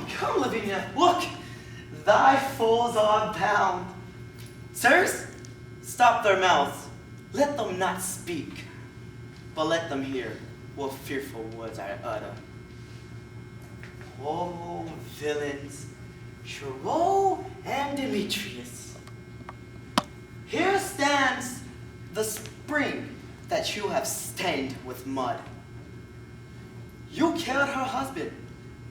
come, Lavinia, look! Thy fools are bound. Sirs, stop their mouths. Let them not speak, but let them hear what fearful words I utter. Oh, villains, Chiro and Demetrius. Here stands the spring that you have stained with mud. You killed her husband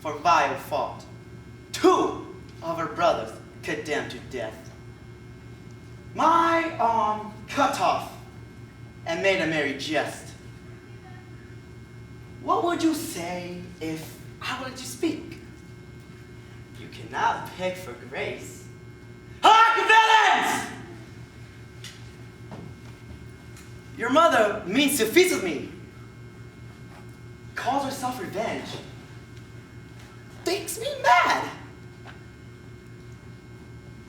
for vile fault. 2 of her brothers condemned to death. My arm cut off and made a merry jest. What would you say if I were to speak? You cannot beg for grace. Hark, villains! Your mother means to feast with me. Calls herself revenge. Thinks me mad.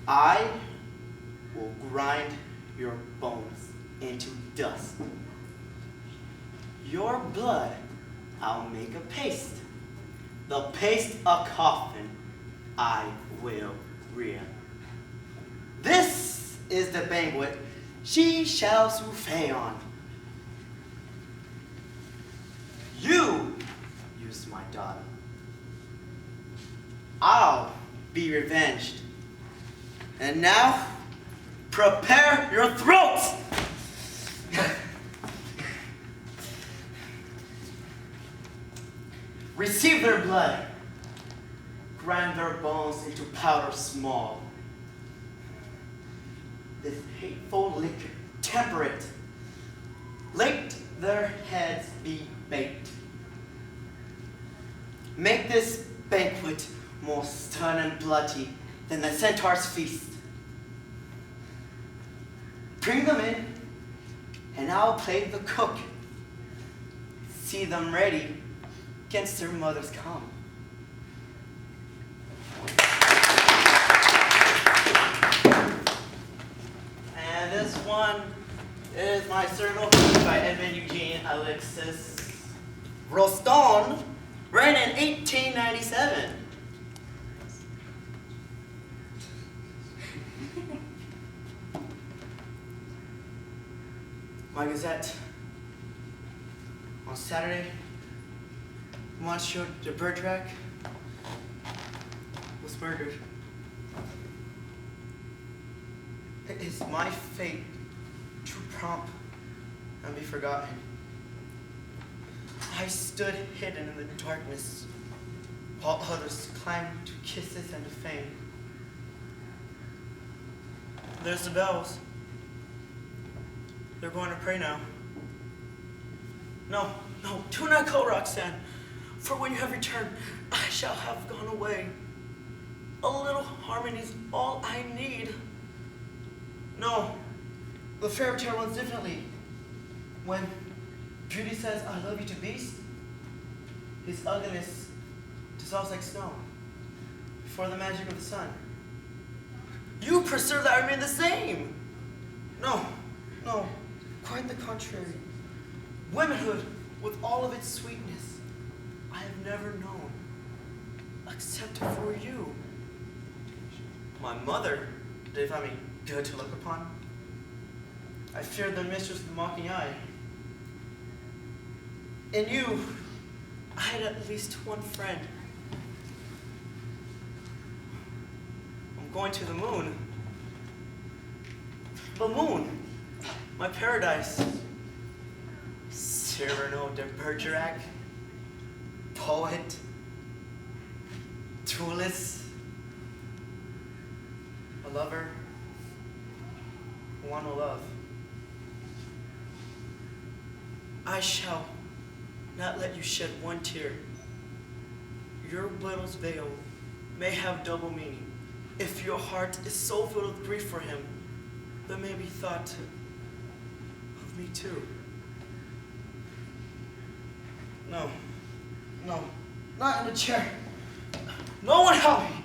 I will grind your bones into dust. Your blood I'll make a paste. The paste a coffin I will rear. This is the banquet she shall souffle on. You used my daughter. I'll be revenged. And now, prepare your throats! Receive their blood. Grind their bones into powder small. This hateful liquor, temper it. Let their heads be baked. Make this banquet more stern and bloody than the centaur's feast. Bring them in, and I'll play the cook. See them ready against their mother's come. And this one is my Circle by Edmund Eugene Alexis Roston, written in 1897. My Gazette. On Saturday, Monsieur de Bergerac was murdered. It is my fate to prompt and be forgotten. I stood hidden in the darkness while others climbed to kisses and to fame. There's the bells. They're going to pray now. No, do not go, Roxanne. For when you have returned, I shall have gone away. A little harmony is all I need. No, the fairy tale runs differently. When beauty says, I love you to beast, his ugliness dissolves like snow before the magic of the sun. You preserve that I remain the same. No, quite the contrary. Womanhood, with all of its sweetness, I have never known, except for you. My mother did find me good to look upon. I feared the mistress of the mocking eye. In you, I had at least one friend. I'm going to the moon. The moon, my paradise. Cyrano de Bergerac, poet, duelist, a lover, one to love. I shall not let you shed one tear. Your widow's veil may have double meaning. If your heart is so filled with grief for him, there may be thought of me too. No, not in the chair. No one help me.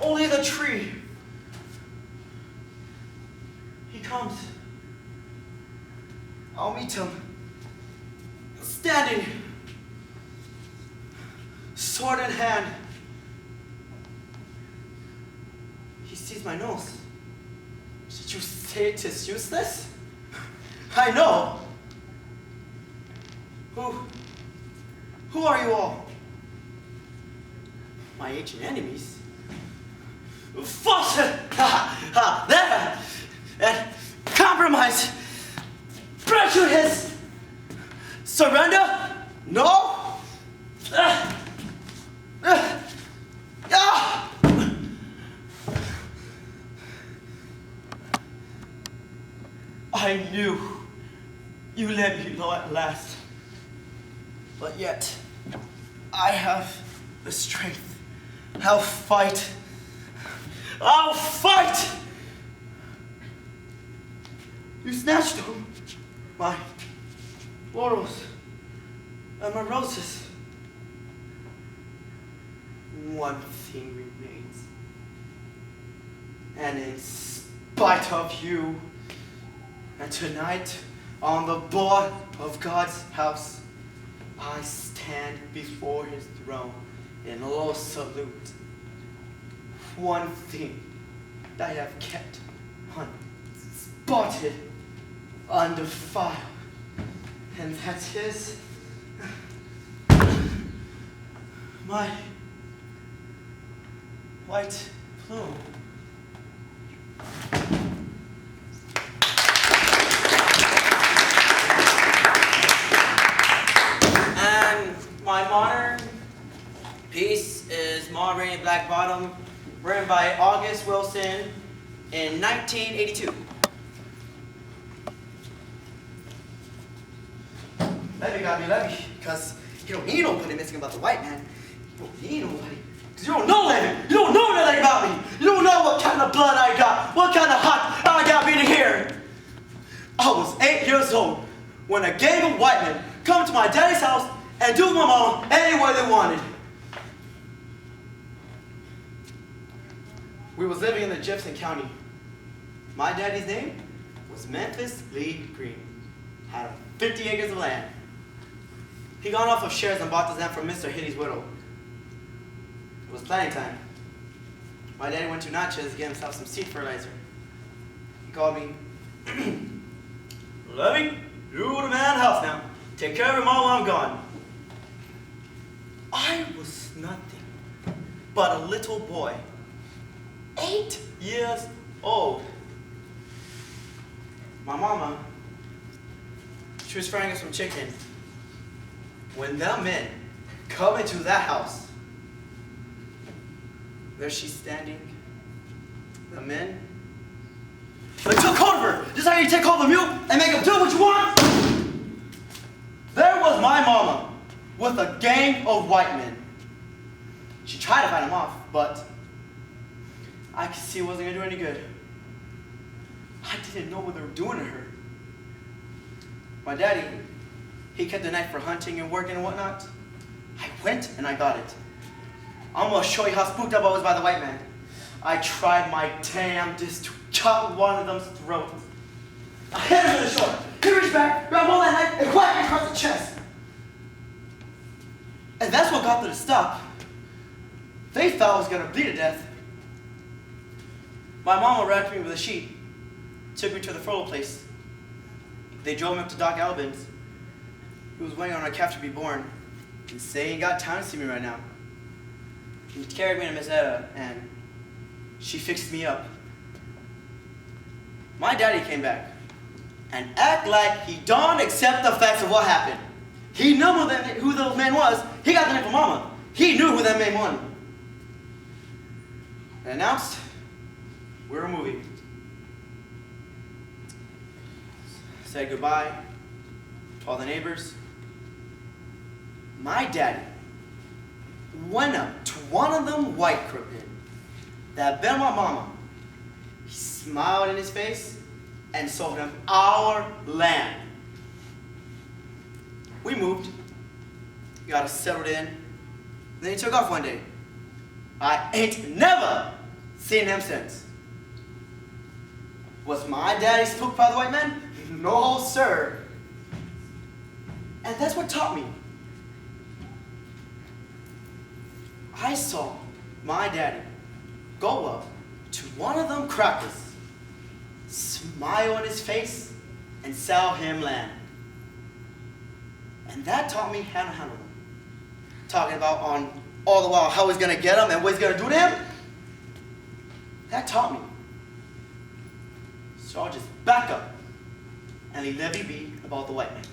Only the tree. He comes. I'll meet him. Standing, sword in hand, He sees my nose. Did you say it is useless? I know. Who are you all? My ancient enemies? False! There! And compromise! Prejudice! Surrender? No? I knew you let me know at last. But yet, I have the strength. I'll fight. I'll fight! You snatched them. My laurels and my roses. One thing remains. And in spite of you, and tonight, on the board of God's house, I stand before his throne in low salute. One thing that I have kept unspotted, undefiled, and that is my white plume. My modern piece is Ma Rainey Black Bottom, written by August Wilson in 1982. Levy, because you don't need nobody missing about the white man. You don't need nobody, because you don't know Levy. You don't know nothing about me. You don't know what kind of blood I got, what kind of hot I got beating here. I was 8 years old when a gang of white men come to my daddy's house and do my mom any way they wanted. We was living in the Jefferson County. My daddy's name was Memphis Lee Green. Had 50 acres of land. He got off of shares and bought the land from Mr. Hitty's widow. It was planting time. My daddy went to Natchez to get himself some seed fertilizer. He called me. Levy, you go to man's house now. Take care of him all while I'm gone. I was nothing but a little boy, 8 years old. My mama, she was frying us some chicken. When the men come into that house, there she's standing. The men, they took hold of her, just like you take hold of a mule and make him do what you want. There was my mama with a gang of white men. She tried to fight him off, but I could see it wasn't going to do any good. I didn't know what they were doing to her. My daddy, he kept the knife for hunting and working and whatnot. I went and I got it. I'm going to show you how spooked up I was by the white man. I tried my damnedest to cut one of them's throat. I hit him in the shoulder. He reached back, grabbed hold of that knife, and whacked me across the chest. And that's what got them to stop. They thought I was going to bleed to death. My mama wrapped me with a sheet, took me to the furlough place. They drove me up to Doc Albin's. He was waiting on our calf to be born. And say he ain't got time to see me right now. He carried me to Miss Etta, and she fixed me up. My daddy came back and act like he don't accept the facts of what happened. He knew who the man was. He got the name from Mama. He knew who that man was. And announced, we're moving. Said goodbye to all the neighbors. My daddy went up to one of them white crooked that been my mama. He smiled in his face and sold him our land. We moved, got us settled in, then he took off one day. I ain't never seen him since. Was my daddy spooked by the white man? No, sir. And that's what taught me. I saw my daddy go up to one of them crackers, smile on his face, and sell him land. And that taught me how to handle them. Talking about on all the while how he's gonna get them and what he's gonna do to him. That taught me. So I'll just back up and leave Levy be about the white man.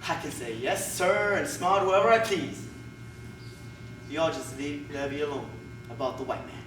I can say yes sir and smile to whoever I please. Y'all just leave Levy alone about the white man.